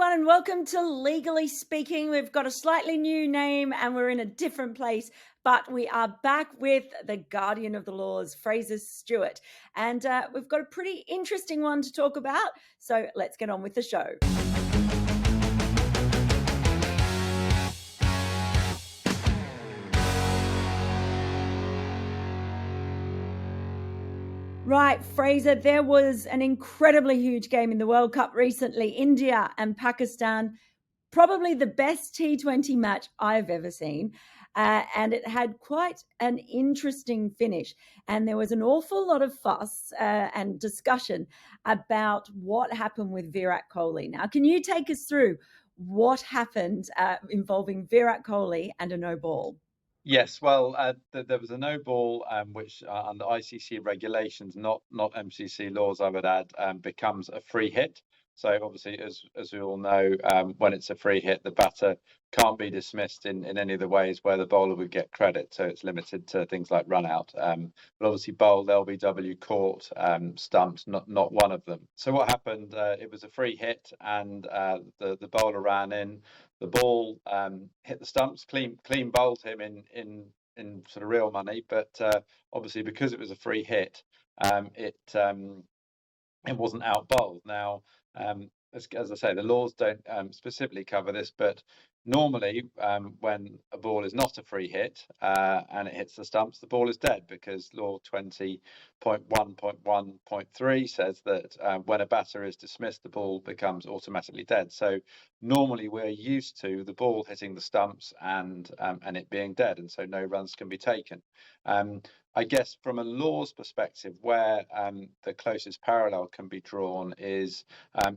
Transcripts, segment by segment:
everyone, and welcome to Legally Speaking. We've got a slightly new name and we're in a different place, but we are back with the guardian of the laws, Fraser Stewart. And we've got a pretty interesting one to talk about. So let's get on with the show. Right, Fraser, there was an incredibly huge game in the World Cup recently, India and Pakistan. Probably the best T20 match I've ever seen. And it had quite an interesting finish. And there was an awful lot of fuss and discussion about what happened with Virat Kohli. Now, can you take us through what happened involving Virat Kohli and a no ball? Yes, well, there was a no ball, which under ICC regulations, not MCC laws, I would add, becomes a free hit. So obviously, as we all know, when it's a free hit, the batter can't be dismissed in any of the ways where the bowler would get credit. So it's limited to things like run out. But obviously, bowled, LBW, caught, stumped, not one of them. So what happened? It was a free hit, and the bowler ran in. The ball hit the stumps, clean bowled him in sort of real money, but obviously because it was a free hit, it wasn't out bowled. Now, as I say, the laws don't specifically cover this, but normally when a ball is not a free hit and it hits the stumps, the ball is dead, because law 20.1.1.3 says that when a batter is dismissed, the ball becomes automatically dead. So normally we're used to the ball hitting the stumps and it being dead, and so no runs can be taken. I guess from a laws perspective, where the closest parallel can be drawn is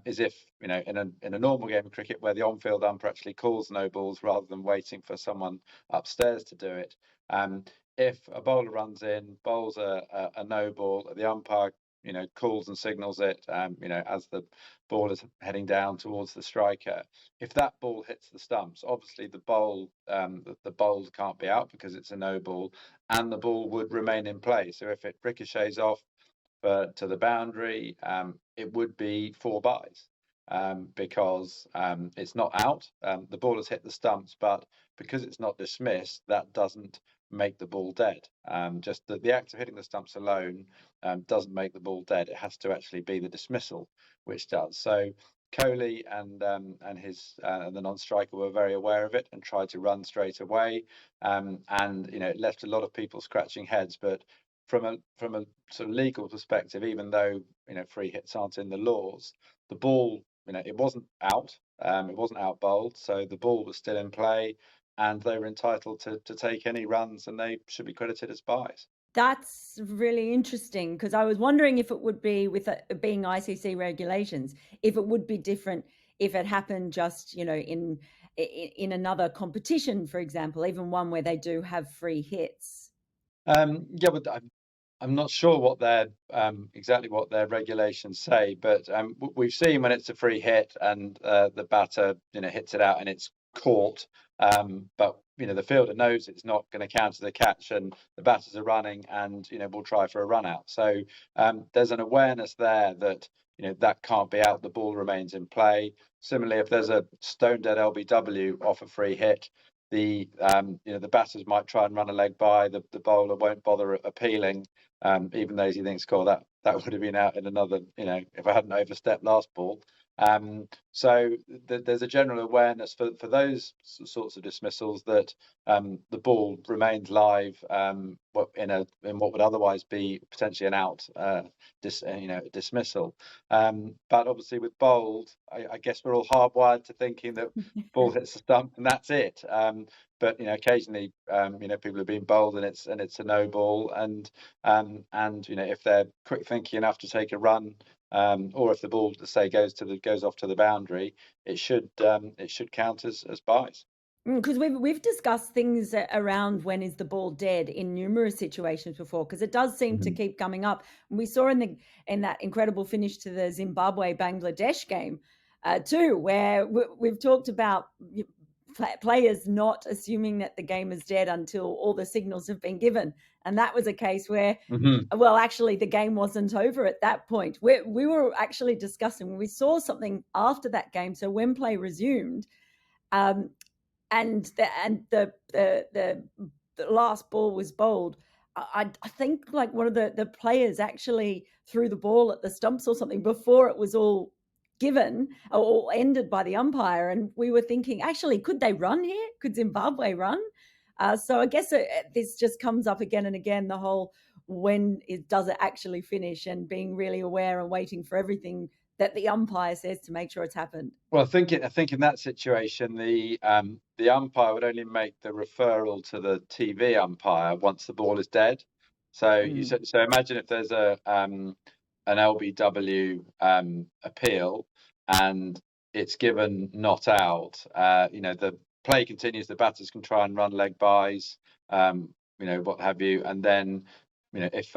if, in a normal game of cricket where the on-field umpire actually calls no balls rather than waiting for someone upstairs to do it. If a bowler runs in, bowls a no ball, the umpire calls and signals it, as the ball is heading down towards the striker. If that ball hits the stumps, obviously the bowl can't be out because it's a no ball, and the ball would remain in play. So if it ricochets off to the boundary, it would be 4 byes. Because it's not out. The ball has hit the stumps, but because it's not dismissed, that doesn't make the ball dead. Just the act of hitting the stumps alone doesn't make the ball dead. It has to actually be the dismissal which does. So Kohli and the non-striker were very aware of it and tried to run straight away. And it left a lot of people scratching heads. But from a sort of legal perspective, even though free hits aren't in the laws, the ball, it wasn't out. It wasn't out bowled, so the ball was still in play, and they were entitled to take any runs, and they should be credited as byes. That's really interesting, because I was wondering if it would be, with being ICC regulations, if it would be different if it happened just, in another competition, for example, even one where they do have free hits. Yeah, but I'm not sure what their exactly what their regulations say, but we've seen when it's a free hit and the batter hits it out and it's caught, but the fielder knows it's not going to counter the catch, and the batters are running, and we'll try for a run out. So there's an awareness there that that can't be out. The ball remains in play. Similarly, if there's a stone dead LBW off a free hit, the batters might try and run a leg by. The bowler won't bother appealing, even though he thinks, "Cool, that would have been out in another, if I hadn't overstepped last ball." So there's a general awareness for those sorts of dismissals that the ball remains live, in what would otherwise be potentially an out dismissal. But obviously with bowled, I guess we're all hardwired to thinking that ball hits the stump and that's it. But occasionally, people have been bowled and it's a no ball, and if they're quick thinking enough to take a run, or if the ball, say, goes off to the boundary, it should count as byes. Because we've discussed things around when is the ball dead in numerous situations before, because it does seem to keep coming up. And we saw in that incredible finish to the Zimbabwe Bangladesh game too, where we've talked about players not assuming that the game is dead until all the signals have been given. And that was a case where, well, actually, the game wasn't over at that point. We were actually discussing when we saw something after that game. So when play resumed, and the last ball was bowled, I think like one of the players actually threw the ball at the stumps or something before it was all given or ended by the umpire. And we were thinking, actually, could they run here? Could Zimbabwe run? So I guess this just comes up again and again, the whole does it actually finish, and being really aware and waiting for everything that the umpire says to make sure it's happened. Well, I think in that situation, the umpire would only make the referral to the TV umpire once the ball is dead. So so imagine if there's an LBW appeal and it's given not out. The play continues. The batters can try and run leg bys, what have you, and then if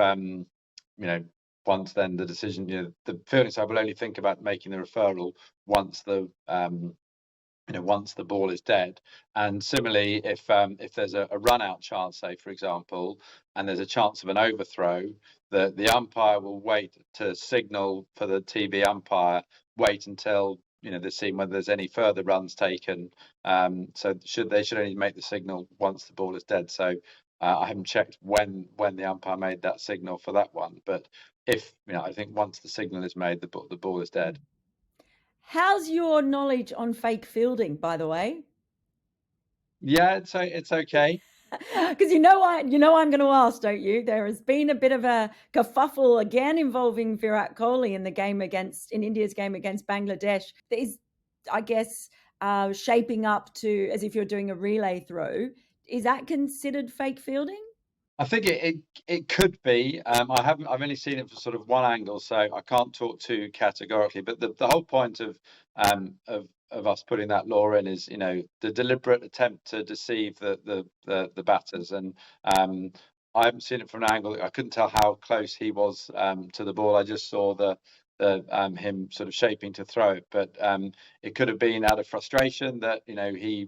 once then the decision, the fielding side will only think about making the referral once the once the ball is dead. And similarly, if there's a run out chance, say for example, and there's a chance of an overthrow, the umpire will wait to signal for the TV umpire, wait until they've seen whether there's any further runs taken. So they should only make the signal once the ball is dead. So I haven't checked when the umpire made that signal for that one, but if I think once the signal is made, the ball is dead. How's your knowledge on fake fielding, by the way? Yeah, it's okay. Because I'm going to ask, don't you? There has been a bit of a kerfuffle again involving Virat Kohli in India's game against Bangladesh. That is, I guess, shaping up to as if you're doing a relay throw. Is that considered fake fielding? I think it could be. I've only seen it from sort of one angle, so I can't talk too categorically. But the whole point of us putting that law in is the deliberate attempt to deceive the batters. And I haven't seen it from an angle. I couldn't tell how close he was to the ball. I just saw him sort of shaping to throw it. But it could have been out of frustration that he.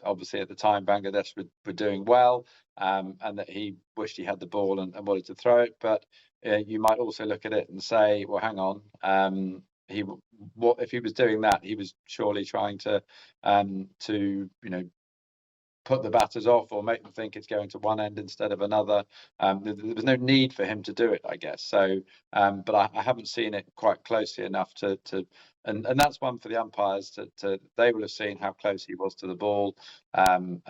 Obviously at the time Bangladesh were doing well, and that he wished he had the ball and wanted to throw it. But you might also look at it and say, well, hang on, if he was doing that, he was surely trying to put the batters off or make them think it's going to one end instead of another. There was no need for him to do it, I guess. So, but I haven't seen it quite closely enough and that's one for the umpires they will have seen how close he was to the ball, and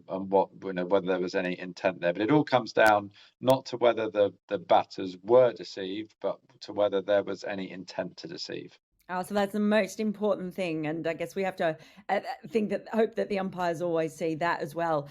what whether there was any intent there. But it all comes down not to whether the batters were deceived, but to whether there was any intent to deceive. Oh, so that's the most important thing, and I guess we have to hope that the umpires always see that as well.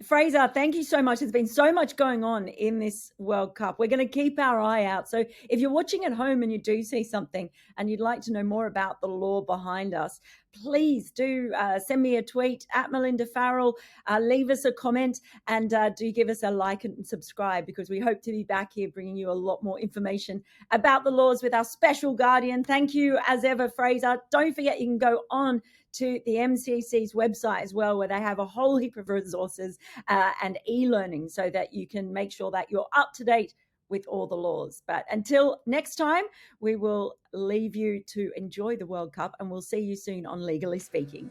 Fraser, thank you so much. There's been so much going on in this World Cup. We're going to keep our eye out. So if you're watching at home and you do see something and you'd like to know more about the law behind us, please do send me a tweet at Melinda Farrell, leave us a comment, and do give us a like and subscribe, because we hope to be back here bringing you a lot more information about the laws with our special guardian. Thank you as ever, Fraser. Don't forget you can go on to the MCC's website as well, where they have a whole heap of resources and e-learning so that you can make sure that you're up to date with all the laws. But until next time, we will leave you to enjoy the World Cup, and we'll see you soon on Legally Speaking.